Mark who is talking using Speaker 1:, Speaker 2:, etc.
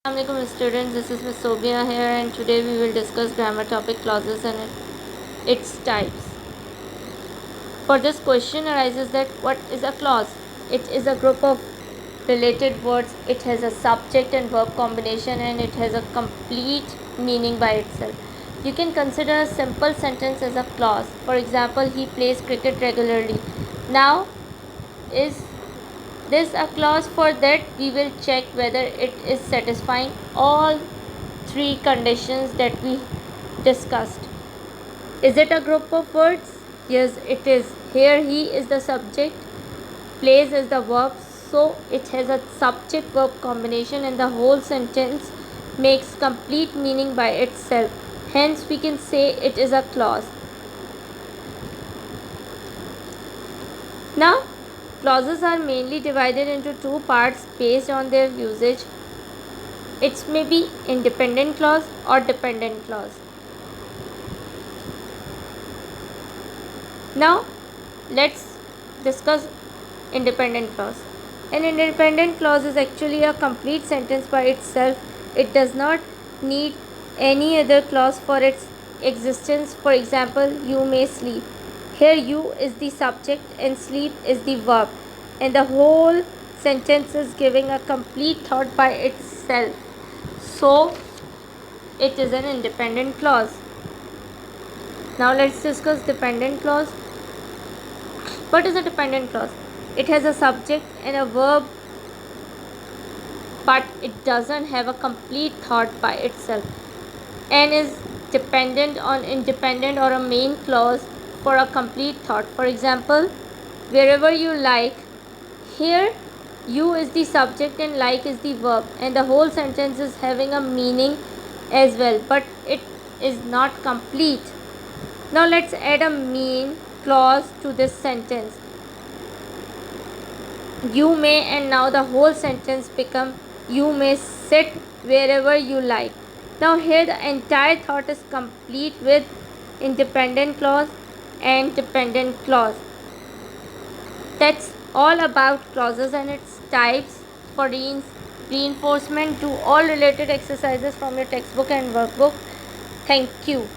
Speaker 1: Assalamualaikum students, this is Ms. Sobia here, and today we will discuss grammar topic clauses and its types. For this question arises that what is a clause? It is a group of related words. It has a subject and verb combination and it has a complete meaning by itself. You can consider a simple sentence as a clause. For example, he plays cricket regularly. Now, is this a clause? For that we will check whether it is satisfying all three conditions that we discussed. Is it a group of words? Yes, it is. Here he is the subject, plays is the verb, so it has a subject verb combination and the whole sentence makes complete meaning by itself. Hence we can say it is a clause. Now, clauses are mainly divided into two parts based on their usage. It may be independent clause or dependent clause. Now, let's discuss independent clause. An independent clause is actually a complete sentence by itself. It does not need any other clause for its existence. For example, you may sleep. Here you is the subject and sleep is the verb, and the whole sentence is giving a complete thought by itself. So it is an independent clause. Now let's discuss dependent clause. What is a dependent clause? It has a subject and a verb, but it doesn't have a complete thought by itself and is dependent on independent or a main clause for a complete thought. For example, wherever you like. Here you is the subject and like is the verb, and the whole sentence is having a meaning as well, but it is not complete. Now let's add a main clause to this sentence. You may, and now the whole sentence become you may sit wherever you like. Now here the entire thought is complete with independent clause and dependent clause. That's all about clauses and its types. For reinforcement, do all related exercises from your textbook and workbook. Thank you.